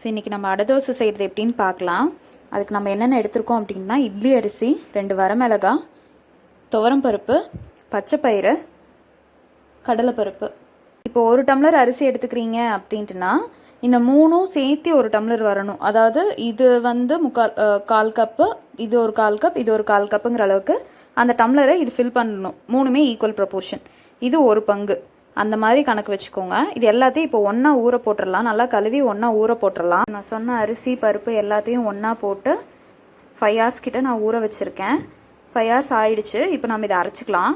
இன்றைக்கி நம்ம அடை தோசை செய்கிறது எப்படின்னு பார்க்கலாம். அதுக்கு நம்ம என்னென்ன எடுத்துருக்கோம் அப்படின்னா, இட்லி அரிசி, 2 வரமிளகாய், துவரம்பருப்பு, பச்சைப்பயிறு, கடலைப்பருப்பு. இப்போ 1 டம்ளர் அரிசி எடுத்துக்கிறீங்க அப்படின்ட்டுனா இந்த 3ம் சேர்த்து 1 டம்ளர் வரணும். அதாவது இது வந்து கால் கப்பு, இது ஒரு 1/4 கப், இது ஒரு 1/4 கப்புங்கிற அளவுக்கு அந்த டம்ளரை இது ஃபில் பண்ணணும். 3மே ஈக்குவல் ப்ரொப்போர்ஷன். இது 1 பங்கு, அந்த மாதிரி கணக்கு வச்சுக்கோங்க. இது எல்லாத்தையும் இப்போ ஒன்றா ஊற போட்டுடலாம். நல்லா கழுவி ஒன்றா ஊற போட்டுடலாம். நான் சொன்ன அரிசி பருப்பு எல்லாத்தையும் ஒன்றா போட்டு 5 hours கிட்ட நான் ஊற வச்சுருக்கேன். 5 hours ஆயிடுச்சு. இப்போ நம்ம இதை அரைச்சிக்கலாம்.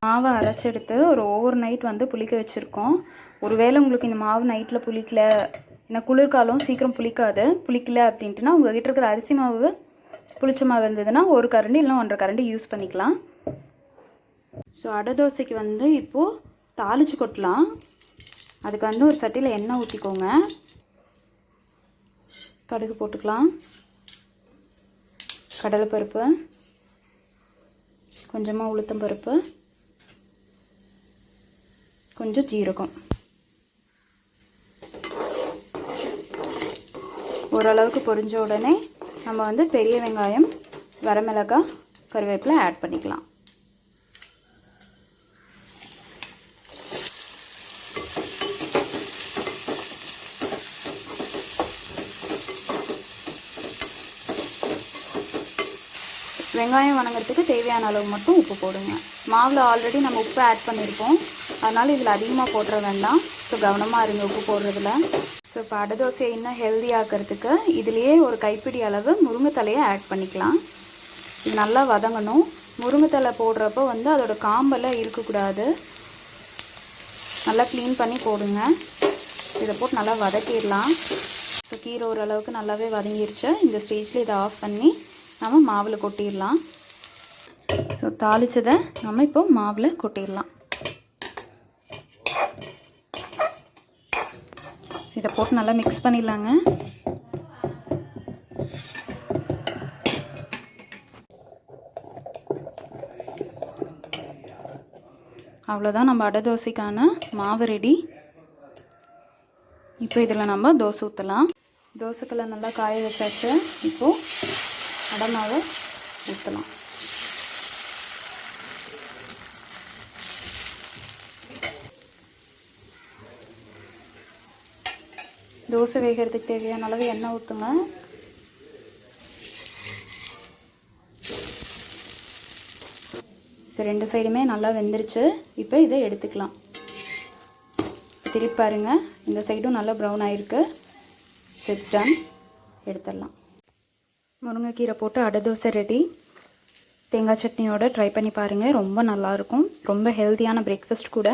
மாவை அரைச்செடுத்து ஒரு ஓவர் நைட் வந்து புளிக்க வச்சுருக்கோம். ஒருவேளை உங்களுக்கு இந்த மாவு நைட்டில் புளிக்கல, ஏன்னா குளிர்காலம் சீக்கிரம் புளிக்கல அப்படின்ட்டுனா உங்கள்கிட்ட இருக்கிற அரிசி மாவு புளிச்ச மாவு இருந்ததுன்னா 1 கரண்டி இல்லை 1.5 கரண்டி யூஸ் பண்ணிக்கலாம். ஸோ அடை தோசைக்கு வந்து இப்போது தாளித்து கொட்டலாம். அதுக்கு வந்து ஒரு சட்டியில் எண்ணெய் ஊற்றிக்கோங்க. கடுகு போட்டுக்கலாம், கடலைப்பருப்பு, கொஞ்சமாக உளுத்தம்பருப்பு, கொஞ்சம் ஜீரகம். ஓரளவுக்கு பொரிஞ்ச உடனே நம்ம வந்து பெரிய வெங்காயம், வரமிளகாய், கருவேப்பிலை ஆட் பண்ணிக்கலாம். வெங்காயம் வணங்கிறதுக்கு தேவையான அளவு மட்டும் உப்பு போடுங்க. மாவில் ஆல்ரெடி நம்ம உப்பு ஆட் பண்ணியிருப்போம், அதனால் இதில் அதிகமாக போட்டுற வேண்டாம். ஸோ கவனமாக இருங்க உப்பு போடுறதுல. ஸோ இப்போ அடை தோசையை இன்னும் ஹெல்த்தியாக்கிறதுக்கு இதுலேயே ஒரு கைப்பிடி அளவு முருங்கைத்தலையை ஆட் பண்ணிக்கலாம். இது நல்லா வதங்கணும். முருங்கைத்தலை போடுறப்போ வந்து அதோட காம்பெல்லாம் இருக்கக்கூடாது. நல்லா க்ளீன் பண்ணி போடுங்க. இதை போட்டு நல்லா வதக்கிடலாம். ஸோ கீரை ஓரளவுக்கு நல்லாவே வதங்கிருச்சு. இந்த ஸ்டேஜில் இதை ஆஃப் பண்ணி நம்ம மாவில் கொட்டிடலாம். ஸோ தாளித்ததை நம்ம இப்போ மாவில் கொட்டிடலாம். இதை போட்டு நல்லா மிக்ஸ் பண்ணிடலாங்க. அவ்வளோதான், நம்ம அடை தோசைக்கான மாவு ரெடி. இப்போ இதில் நம்ம தோசை ஊற்றலாம். தோசைக்கல்லை நல்லா காய வச்சாச்சு. இப்போது அடை மாவை ஊற்றலாம். தோசை வேகிறதுக்கு தேவையான அளவு எண்ணெய் ஊற்றுங்க. ஸோ 2 சைடுமே நல்லா வெந்துருச்சு. இப்போ இதை எடுத்துக்கலாம். திருப்பி பாருங்கள், இந்த சைடும் நல்லா ப்ரௌன் ஆகிருக்கு. It's done. எடுத்துடலாம். முருங்கைக்கீரை போட்டு அடை தோசை ரெடி. தேங்காய் சட்னியோட ட்ரை பண்ணி பாருங்கள், ரொம்ப நல்லாயிருக்கும். ரொம்ப ஹெல்த்தியான பிரேக்ஃபாஸ்ட் கூட.